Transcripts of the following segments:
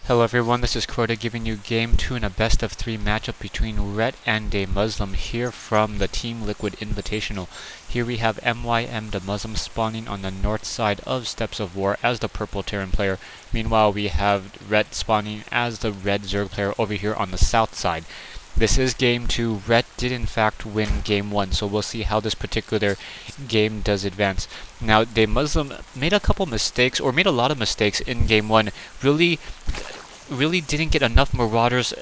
Hello everyone, this is Crota giving you Game 2 in a best of 3 matchup between Rjet and DeMuslim here from the Team Liquid Invitational. Here we have MYMDeMusliM spawning on the north side of Steps of War as the purple Terran player. Meanwhile we have Rjet spawning as the red Zerg player over here on the south side. This is Game 2. Rjet did in fact win Game 1, so we'll see how this particular game does advance. Now, DeMuslim made a couple mistakes, or made a lot of mistakes in Game 1. Really didn't get enough Marauders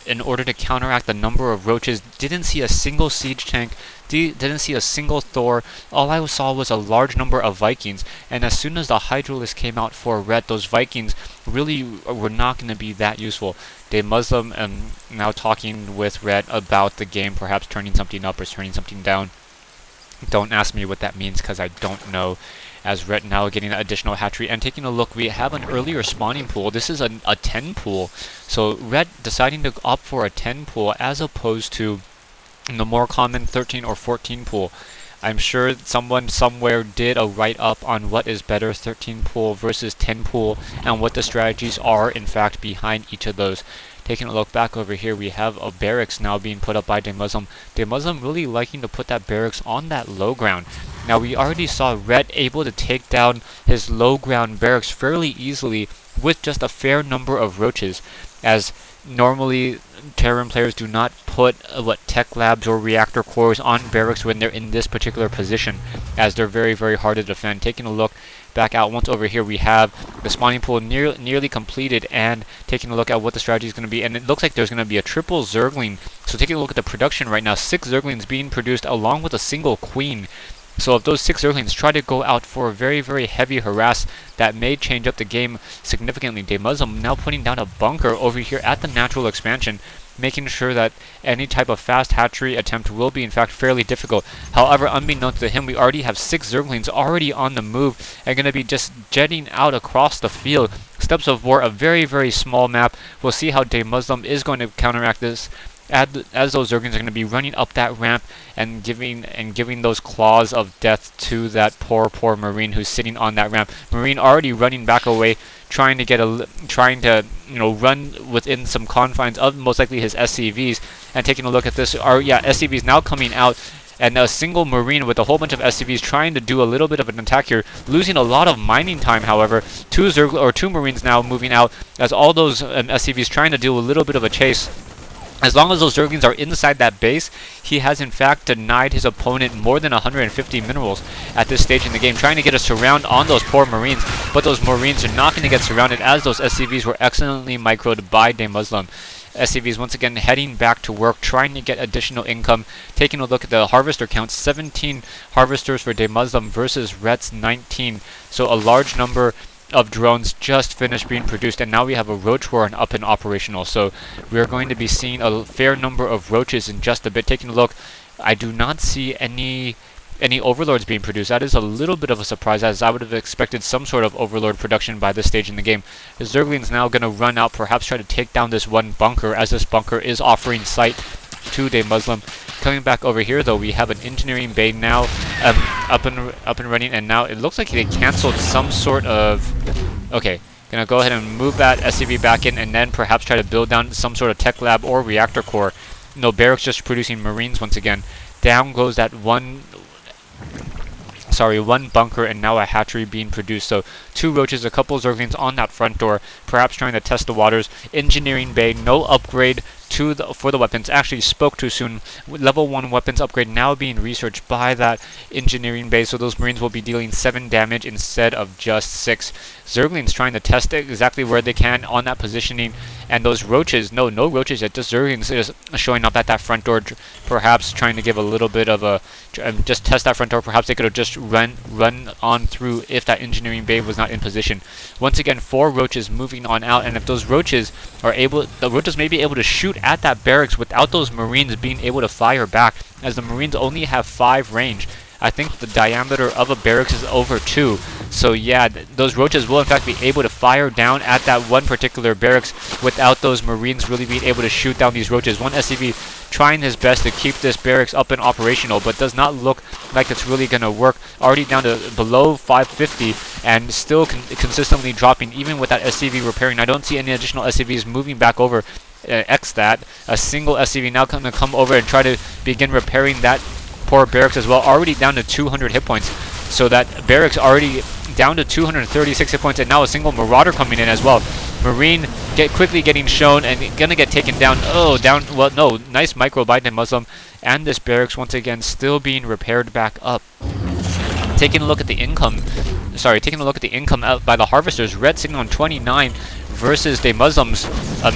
in order to counteract the number of Roaches. Didn't see a single Siege Tank, didn't see a single Thor. All I saw was a large number of Vikings, and as soon as the Hydralisk came out for Rjet, those Vikings really were not going to be that useful. DeMuslim now talking with Rjet about the game, perhaps turning something up or turning something down. Don't ask me what that means because I don't know. As Rjet now getting an additional hatchery and taking a look, we have an earlier spawning pool. This is a 10 pool, so Rjet deciding to opt for a 10 pool as opposed to the more common 13 or 14 pool. I'm sure someone somewhere did a write-up on what is better, 13 pool versus 10 pool, and what the strategies are in fact behind each of those. Taking a look back over here, we have a barracks now being put up by DeMuslim. DeMuslim really liking to put that barracks on that low ground. Now we already saw Rjet able to take down his low ground barracks fairly easily with just a fair number of Roaches, as normally Terran players do not put tech labs or reactor cores on barracks when they're in this particular position, as they're very hard to defend. Taking a look back out once over here, we have the spawning pool nearly completed, and taking a look at what the strategy is going to be, and it looks like there's going to be a triple Zergling. So taking a look at the production right now, 6 Zerglings being produced along with a single queen. So if those 6 Zerglings try to go out for a very heavy harass, that may change up the game significantly. DeMuslim now putting down a bunker over here at the natural expansion, making sure that any type of fast hatchery attempt will be in fact fairly difficult. However, unbeknownst to him, we already have 6 Zerglings already on the move and going to be just jetting out across the field. Steps of War, a very small map. We'll see how DeMuslim is going to counteract this, as those Zerglings are going to be running up that ramp and giving those claws of death to that poor Marine who's sitting on that ramp. Marine already running back away, trying to run within some confines of most likely his SCVs. And taking a look at this, SCVs now coming out, and a single Marine with a whole bunch of SCVs trying to do a little bit of an attack here, losing a lot of mining time. However, two Marines now moving out, as all those SCVs trying to do a little bit of a chase. As long as those Zerglings are inside that base, he has in fact denied his opponent more than 150 minerals at this stage in the game, trying to get a surround on those poor Marines, but those Marines are not going to get surrounded as those SCVs were excellently microed by DeMuslim. SCVs once again heading back to work, trying to get additional income. Taking a look at the harvester count, 17 harvesters for DeMuslim versus Rjet's 19, so a large number of drones just finished being produced, and now we have a roach warren up and operational. So we're going to be seeing a fair number of roaches in just a bit. Taking a look, I do not see any overlords being produced. That is a little bit of a surprise, as I would have expected some sort of overlord production by this stage in the game. The Zergling's now going to run out, perhaps try to take down this one bunker, as this bunker is offering sight to DeMuslim. Coming back over here though, we have an engineering bay now up and running, and now it looks like they canceled some sort of... Okay, gonna go ahead and move that SCV back in, and then perhaps try to build down some sort of tech lab or reactor core. No, barracks just producing Marines once again. Down goes that one bunker, and now a hatchery being produced. So 2 roaches, a couple Zerglings on that front door, perhaps trying to test the waters. Engineering bay, no upgrade for the weapons. Actually spoke too soon. Level 1 weapons upgrade now being researched by that engineering bay, so those Marines will be dealing 7 damage instead of just 6. Zerglings trying to test it exactly where they can on that positioning, and those roaches, no roaches yet, just Zerglings just showing up at that front door, perhaps trying to give a little bit of a just test that front door. Perhaps they could have just run on through if that engineering bay was not in position. Once again, 4 roaches moving on out, and if those roaches are able, the roaches may be able to shoot at that barracks without those Marines being able to fire back, as the Marines only have 5 range. I think the diameter of a barracks is over 2, So yeah, those roaches will in fact be able to fire down at that one particular barracks without those marines really being able to shoot down these roaches. One SCV trying his best to keep this barracks up and operational, but does not look like it's really going to work. Already down to below 550 and still consistently dropping even with that SCV repairing. I don't see any additional SCVs moving back over. X that. A single SCV now going to come over and try to begin repairing that poor barracks as well. Already down to 200 hit points. So that barracks already down to 236 hit points, and now a single marauder coming in as well. Marine quickly getting shown and gonna get taken down. Oh, down. Well, no, nice micro by DeMuslim, and this barracks once again still being repaired back up. Taking a look at the income. Taking a look at the income out by the harvesters. Red sitting on 29 versus DeMuslim's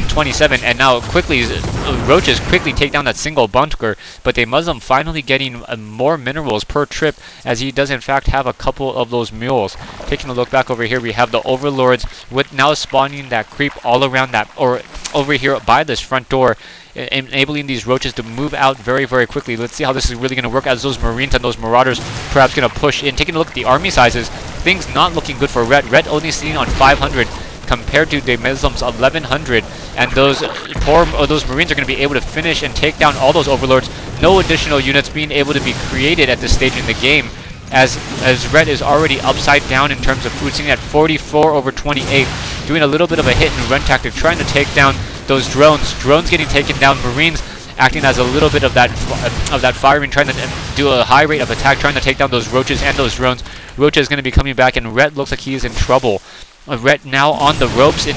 27, and now quickly roaches quickly take down that single bunker, but DeMuslim finally getting more minerals per trip, as he does in fact have a couple of those mules. Taking a look back over here, we have the overlords with now spawning that creep all around that, or over here by this front door, enabling these roaches to move out very, very quickly. Let's see how this is really going to work, as those marines and those marauders perhaps going to push in. Taking a look at the army sizes, things not looking good for Red. Red only sitting on 500 compared to DeMuslim's 1100, and those marines are going to be able to finish and take down all those overlords. No additional units being able to be created at this stage in the game, as Red is already upside down in terms of food, sitting at 44 over 28, doing a little bit of a hit and run tactic, trying to take down those drones. Drones getting taken down. Marines acting as a little bit of that firing, trying to do a high rate of attack, trying to take down those roaches and those drones. Roaches is going to be coming back, and Red looks like he is in trouble. Red now on the ropes in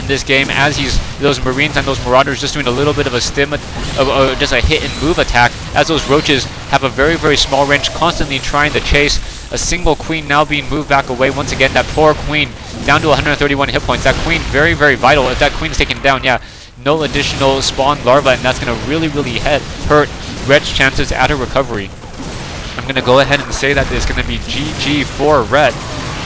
this game, as those marines and those marauders just doing a little bit of a stim, just a hit and move attack, as those roaches have a very, very small range, constantly trying to chase. A single queen now being moved back away. Once again, that poor queen down to 131 hit points. That queen very, very vital. If that queen's taken down, yeah, no additional spawn larva, and that's going to really, really hurt Red's chances at a recovery. I'm going to go ahead and say that it's going to be GG for Red,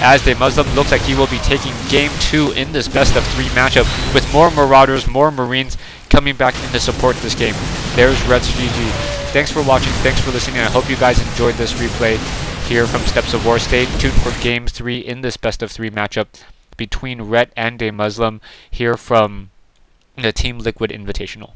as DeMuslim looks like he will be taking Game 2 in this best-of-3 matchup, with more Marauders, more Marines coming back in to support this game. There's Red's GG. Thanks for watching, thanks for listening, I hope you guys enjoyed this replay here from Steps of War. Stay tuned for Game 3 in this best-of-3 matchup between Red and DeMuslim here from the Team Liquid Invitational.